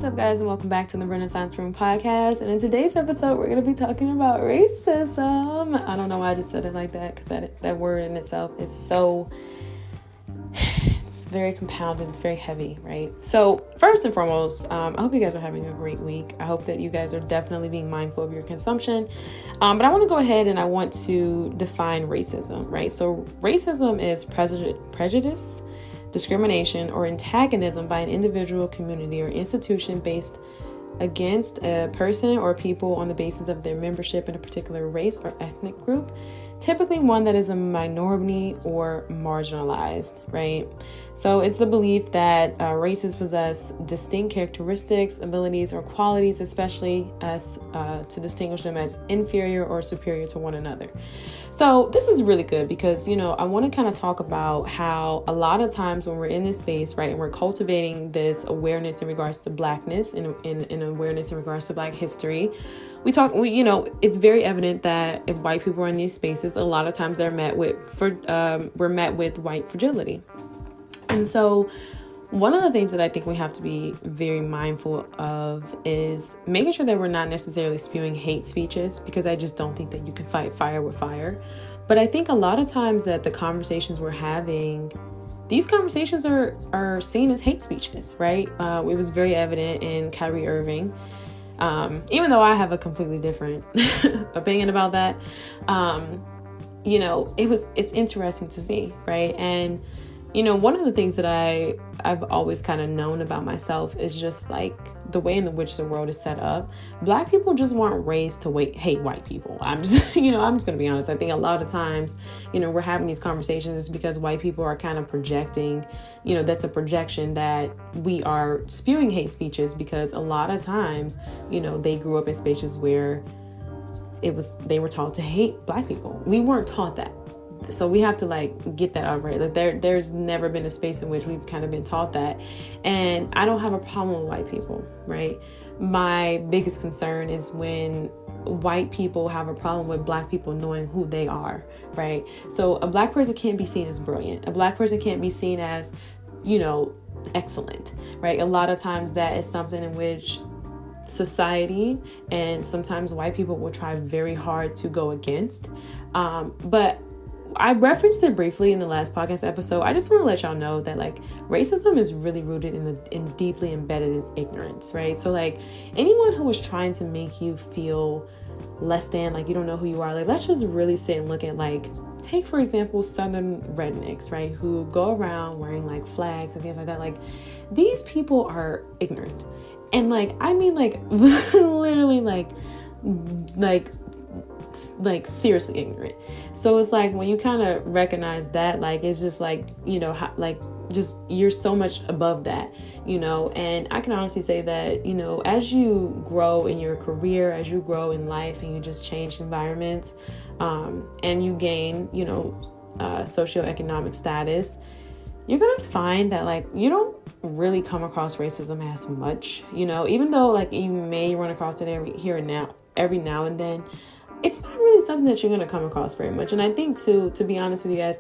What's up, guys, and welcome back to the Renaissance Room podcast. And in today's episode, we're going to be talking about racism. I don't know why I just said it like that, because that word in itself is so, it's very compounded, it's very heavy, right? So first and foremost, I hope you guys are having a great week. I hope that you guys are definitely being mindful of your consumption. But I want to go ahead and I want to define racism, right? So racism is prejudice, discrimination, or antagonism by an individual, community, or institution based against a person or people on the basis of their membership in a particular race or ethnic group, typically one that is a minority or marginalized, right? So it's the belief that races possess distinct characteristics, abilities, or qualities, especially as to distinguish them as inferior or superior to one another. So this is really good because, I want to kind of talk about how a lot of times when we're in this space, right, and we're cultivating this awareness in regards to Blackness and in awareness in regards to Black history, it's very evident that if white people are in these spaces, a lot of times we're met with white fragility. And so one of the things that I think we have to be very mindful of is making sure that we're not necessarily spewing hate speeches, because I just don't think that you can fight fire with fire. But I think a lot of times that the conversations we're having, these conversations are seen as hate speeches, right? It was very evident in Kyrie Irving. Even though I have a completely different opinion about that, it's interesting to see, right? And one of the things that I've always kind of known about myself is just like the way in which the world is set up. Black people just weren't raised to hate white people. I'm just going to be honest. I think a lot of times, we're having these conversations because white people are kind of projecting, that's a projection that we are spewing hate speeches, because a lot of times, they grew up in spaces where they were taught to hate Black people. We weren't taught that. So we have to get that out right. There's never been a space in which we've kind of been taught that. And I don't have a problem with white people, right? My biggest concern is when white people have a problem with Black people knowing who they are, right? So a Black person can't be seen as brilliant. A Black person can't be seen as, excellent, right? A lot of times that is something in which society and sometimes white people will try very hard to go against. But I referenced it briefly in the last podcast episode. I just want to let y'all know that racism is really rooted in deeply embedded in ignorance, right? So anyone who is trying to make you feel less than, you don't know who you are, let's just really sit and look at take for example Southern rednecks, right, who go around wearing flags and things like that. These people are ignorant, and I mean literally seriously ignorant. So it's when you kind of recognize that, it's just just you're so much above that, and I can honestly say that, as you grow in your career, as you grow in life, and you just change environments, and you gain, socioeconomic status, you're going to find that you don't really come across racism as much, even though you may run across it every now and then. It's not really something that you're going to come across very much. And I think too, to be honest with you guys,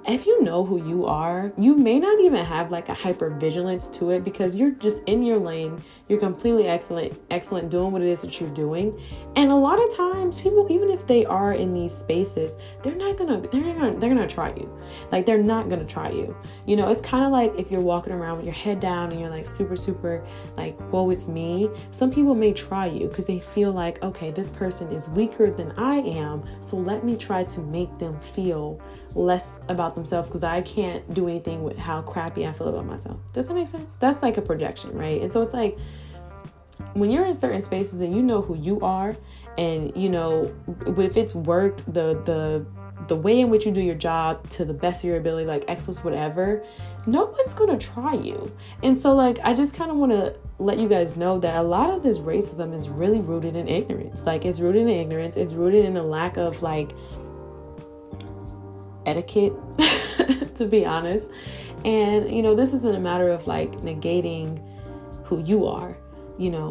if you know who you are, you may not even have a hyper vigilance to it, because you're just in your lane. You're completely excellent doing what it is that you're doing. And a lot of times people, even if they are in these spaces, they're gonna try you. They're not gonna try you. It's kind of like if you're walking around with your head down and you're super whoa, it's me. Some people may try you because they feel okay, this person is weaker than I am, so let me try to make them feel less about themselves because I can't do anything with how crappy I feel about myself. Does that make sense? That's a projection, right? And so it's when you're in certain spaces and you know who you are, and if it's work, the way in which you do your job to the best of your ability, excellence, whatever, no one's gonna try you. And so I just kind of want to let you guys know that a lot of this racism is really rooted in ignorance. It's rooted in ignorance. It's rooted in a lack of etiquette, to be honest. And this isn't a matter of negating who you are,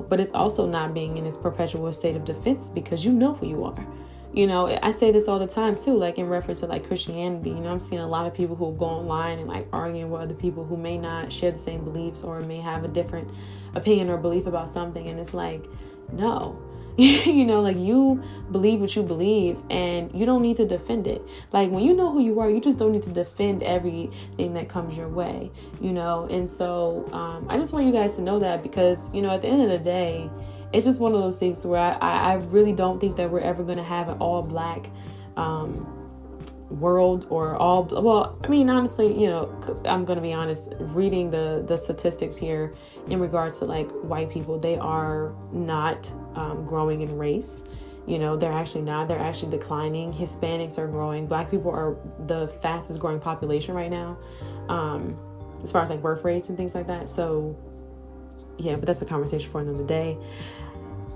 but it's also not being in this perpetual state of defense, because you know who you are. You know, I say this all the time too, like in reference to like Christianity. You know, I'm seeing a lot of people who go online and like arguing with other people who may not share the same beliefs or may have a different opinion or belief about something. And it's like, no. You know, like, you believe what you believe and you don't need to defend it. Like, when you know who you are, you just don't need to defend everything that comes your way, you know. And so I just want you guys to know that, because, you know, at the end of the day, it's just one of those things where I really don't think that we're ever going to have an all black world, or all, well, I mean, honestly, you know, I'm going to be honest, reading the statistics here in regards to like white people, they are not growing in race. You know, they're actually not, they're actually declining. Hispanics are growing. Black people are the fastest growing population right now, as far as like birth rates and things like that. So yeah, but that's a conversation for another day.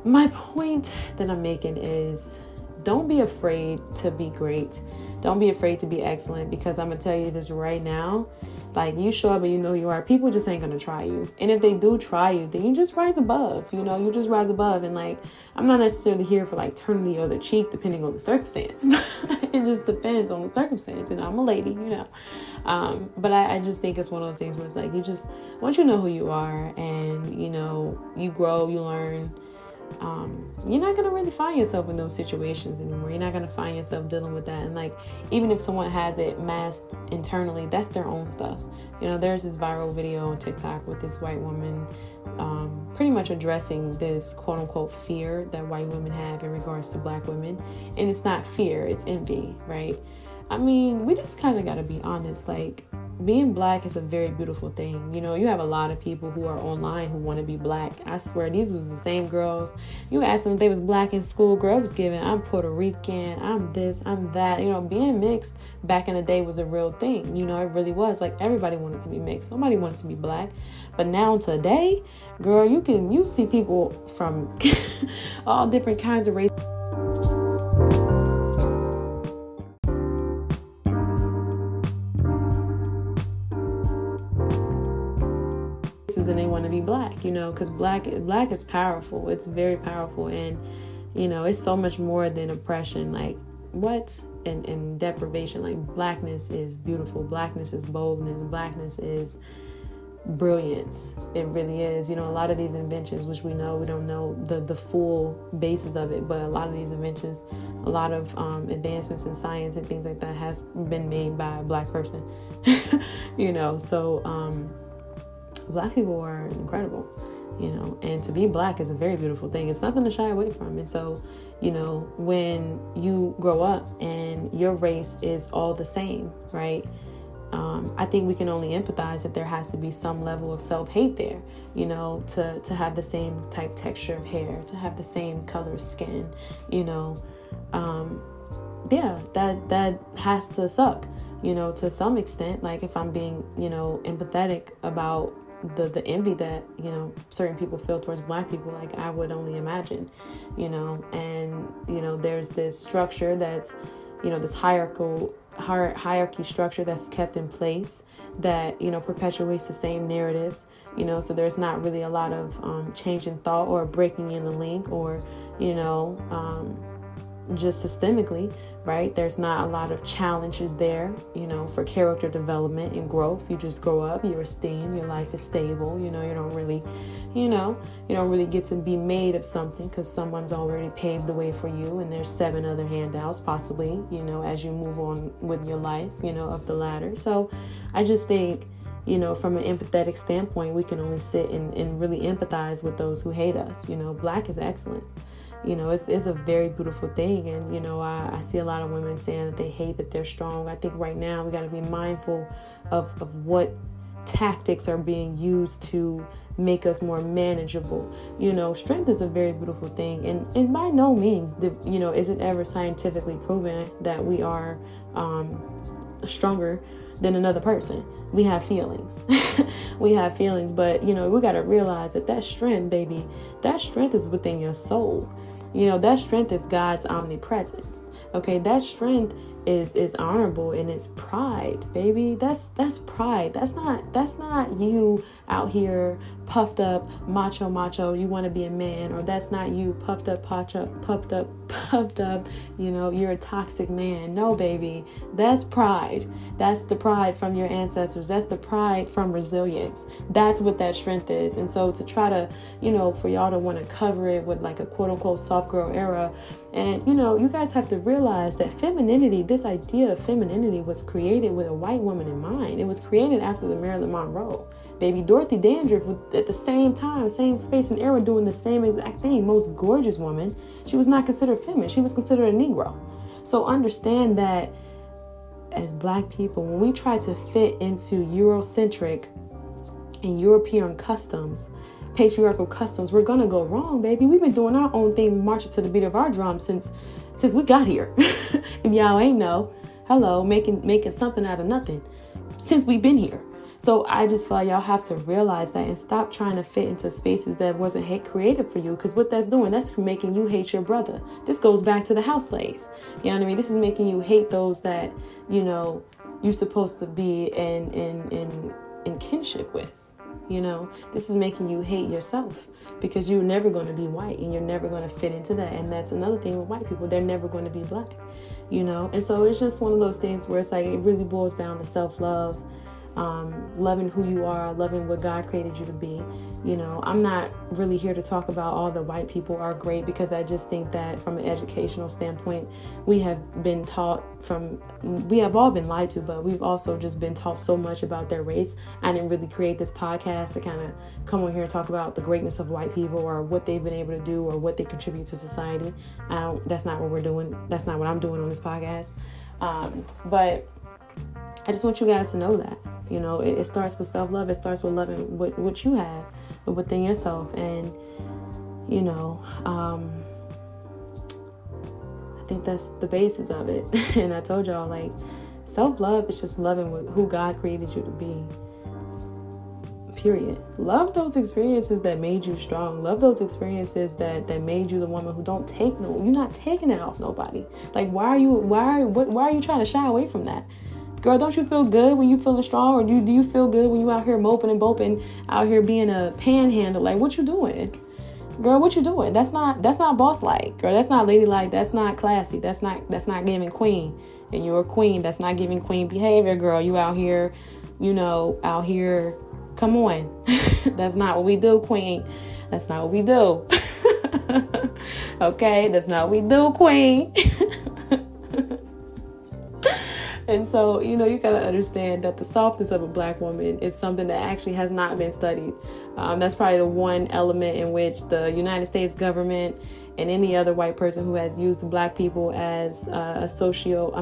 My point that I'm making is, don't be afraid to be great. Don't be afraid to be excellent, because I'm going to tell you this right now. Like, you show up and you know you are, people just ain't going to try you. And if they do try you, then you just rise above, you know, you just rise above. And like, I'm not necessarily here for like turning the other cheek depending on the circumstance. It just depends on the circumstance. You know, I'm a lady, you know. But I just think it's one of those things where it's like, once you know who you are and, you know, you grow, you learn, you're not going to really find yourself in those situations anymore. You're not going to find yourself dealing with that. And like, even if someone has it masked internally, that's their own stuff. You know, there's this viral video on TikTok with this white woman pretty much addressing this quote unquote fear that white women have in regards to black women. And it's not fear, it's envy, right? I mean, we just kind of got to be honest. Like, being black is a very beautiful thing. You know, you have a lot of people who are online who want to be black. I swear, these was the same girls. You asked them if they was black in school, girl was giving, I'm Puerto Rican, I'm this, I'm that. You know, being mixed back in the day was a real thing. You know, it really was. Like, everybody wanted to be mixed. Nobody wanted to be black. But now today, girl, you see people from all different kinds of races. And they want to be black, you know, because black is powerful. It's very powerful. And, you know, it's so much more than oppression. Like, what? And deprivation. Like, blackness is beautiful. Blackness is boldness. Blackness is brilliance. It really is. You know, a lot of these inventions, which we don't know the full basis of it, but a lot of these inventions, a lot of advancements in science and things like that has been made by a black person. You know, so black people are incredible, you know, and to be black is a very beautiful thing. It's nothing to shy away from. And so, you know, when you grow up and your race is all the same, right? I think we can only empathize that there has to be some level of self-hate there, you know, to have the same type texture of hair, to have the same color skin, you know. Yeah, that has to suck, you know, to some extent. Like, if I'm being, you know, empathetic about the envy that, you know, certain people feel towards black people, like, I would only imagine, you know. And, you know, there's this structure that's, you know, this hierarchy structure that's kept in place that, you know, perpetuates the same narratives, you know. So there's not really a lot of change in thought or breaking in the link, or, you know, just systemically, right? There's not a lot of challenges there, you know, for character development and growth. You just grow up, you're esteemed, your life is stable, you know. You don't really get to be made of something because someone's already paved the way for you, and there's 7 other handouts possibly, you know, as you move on with your life, you know, up the ladder. So I just think, you know, from an empathetic standpoint, we can only sit and really empathize with those who hate us. You know, black is excellence. You know, it's a very beautiful thing. And, you know, I see a lot of women saying that they hate that they're strong. I think right now we got to be mindful of what tactics are being used to make us more manageable. You know, strength is a very beautiful thing. And by no means, you know, is it ever scientifically proven that we are stronger than another person. We have feelings. We have feelings. But, you know, we got to realize that strength, baby, that strength is within your soul. You know, that strength is God's omnipresence. Okay, that strength is honorable, and it's pride, baby. That's pride. That's not you out here puffed up, macho, you want to be a man, or that's not you puffed up, you know, you're a toxic man. No, baby, that's pride. That's the pride from your ancestors. That's the pride from resilience. That's what that strength is. And so to try to, you know, for y'all to want to cover it with like a quote unquote soft girl era, and you know, you guys have to realize that femininity, this idea of femininity, was created with a white woman in mind. It was created after the Marilyn Monroe. Baby, Dorothy Dandridge was at the same time, same space and era, doing the same exact thing. Most gorgeous woman. She was not considered feminine. She was considered a Negro. So understand that as Black people, when we try to fit into Eurocentric and European customs, patriarchal customs, we're gonna go wrong, baby. We've been doing our own thing, marching to the beat of our drum since we got here. If y'all ain't know, hello, making something out of nothing since we've been here. So I just feel like y'all have to realize that and stop trying to fit into spaces that wasn't created for you. Because what that's doing, that's making you hate your brother. This goes back to the house slave. You know what I mean? This is making you hate those that, you know, you're supposed to be in kinship with. You know, this is making you hate yourself because you're never going to be white and you're never going to fit into that. And that's another thing with white people. They're never going to be Black, you know? And so it's just one of those things where it's like, it really boils down to self-love. Loving who you are, loving what God created you to be. You know, I'm not really here to talk about all the white people are great, because I just think that from an educational standpoint, we have all been lied to, but we've also just been taught so much about their race. I didn't really create this podcast to kind of come on here and talk about the greatness of white people or what they've been able to do or what they contribute to society. That's not what we're doing. That's not what I'm doing on this podcast. But I just want you guys to know that, you know, it starts with self-love. It starts with loving what you have within yourself. And, you know, I think that's the basis of it. And I told y'all, like, self-love is just loving who God created you to be. Period. Love those experiences that made you strong. Love those experiences that made you the woman who don't take you're not taking it off nobody. Like, why are you trying to shy away from that? Girl, don't you feel good when you feeling strong? Or do you feel good when you out here moping and boping, out here being a panhandle? Like, what you doing? Girl, what you doing? That's not boss-like. Girl, that's not ladylike. That's not classy. That's not giving queen. And you're a queen. That's not giving queen behavior, girl. You out here, come on. That's not what we do, queen. That's not what we do. Okay? That's not what we do, queen. And so, you know, you got to understand that the softness of a Black woman is something that actually has not been studied. That's probably the one element in which the United States government and any other white person who has used Black people as a social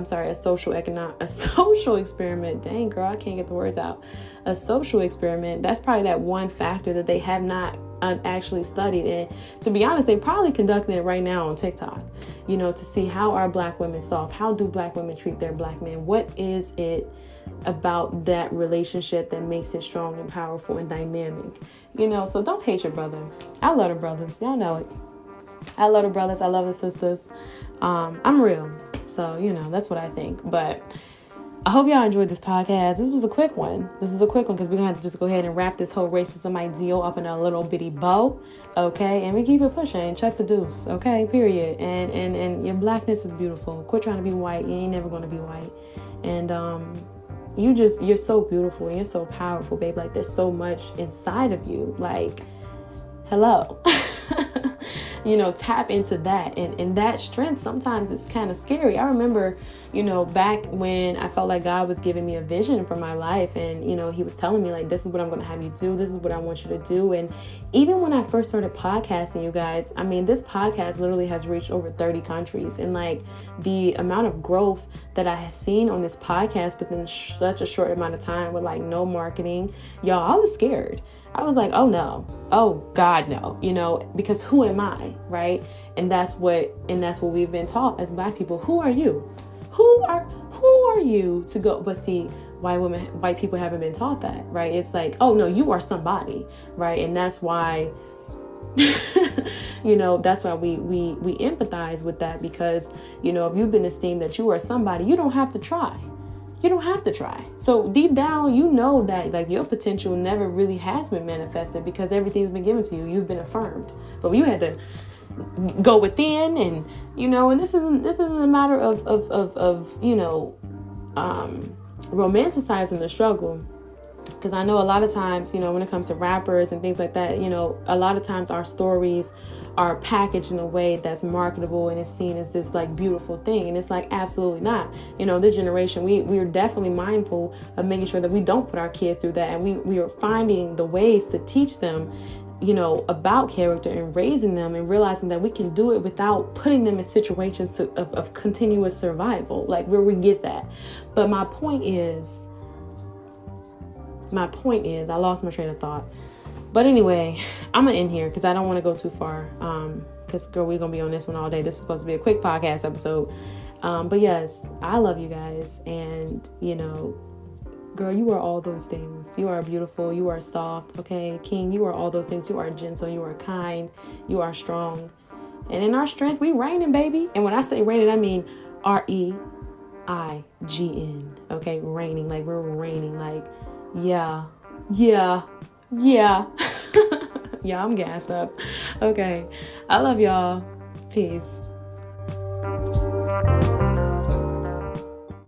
experiment. Dang, girl, I can't get the words out. A social experiment. That's probably that one factor that they have not actually studied. And to be honest, they probably conducting it right now on TikTok, you know, to see how are Black women soft? How do Black women treat their Black men? What is it about that relationship that makes it strong and powerful and dynamic? You know, so don't hate your brother. I love the brothers. Y'all know it. I love the brothers. I love the sisters. I'm real. So, you know, that's what I think. But I hope y'all enjoyed this podcast. This was a quick one. This is a quick one because we're going to have to just go ahead and wrap this whole racism ideal up in a little bitty bow. Okay? And we keep it pushing. Check the deuce. Okay? Period. And your Blackness is beautiful. Quit trying to be white. You ain't never going to be white. And you're so beautiful and you're so powerful, babe. Like, there's so much inside of you. Like, hello. You know, tap into that. And that strength sometimes is kind of scary. I remember, you know, back when I felt like God was giving me a vision for my life, and, you know, he was telling me, like, this is what I'm going to have you do. This is what I want you to do. And even when I first started podcasting, you guys, I mean, this podcast literally has reached over 30 countries. And like the amount of growth that I have seen on this podcast within such a short amount of time with like no marketing, y'all, I was scared. I was like, oh no, oh God, no, you know, because who am I, right? And that's what we've been taught as Black people. Who are you? Who are you to go? But see, white people haven't been taught that, right? It's like, oh no, you are somebody, right? And that's why That's why we empathize with that, because, if you've been esteemed that you are somebody, you don't have to try. You don't have to try. So deep down, that like your potential never really has been manifested because everything's been given to you. You've been affirmed. But you had to go within, and and this isn't a matter of romanticizing the struggle. Because I know a lot of times, when it comes to rappers and things like that, a lot of times our stories are packaged in a way that's marketable and is seen as this like beautiful thing. And it's like, absolutely not. This generation, we are definitely mindful of making sure that we don't put our kids through that. And we are finding the ways to teach them, about character and raising them, and realizing that we can do it without putting them in situations of continuous survival, like where we get that. But my point is, I lost my train of thought. But anyway, I'm going to end here because I don't want to go too far. Because, girl, we're going to be on this one all day. This is supposed to be a quick podcast episode. But yes, I love you guys. And, girl, you are all those things. You are beautiful. You are soft. Okay, King, you are all those things. You are gentle. You are kind. You are strong. And in our strength, we reigning, baby. And when I say reigning, I mean REIGN. Okay, reigning. Like we're reigning. Like, yeah. Yeah, I'm gassed up. Okay. I love y'all. Peace.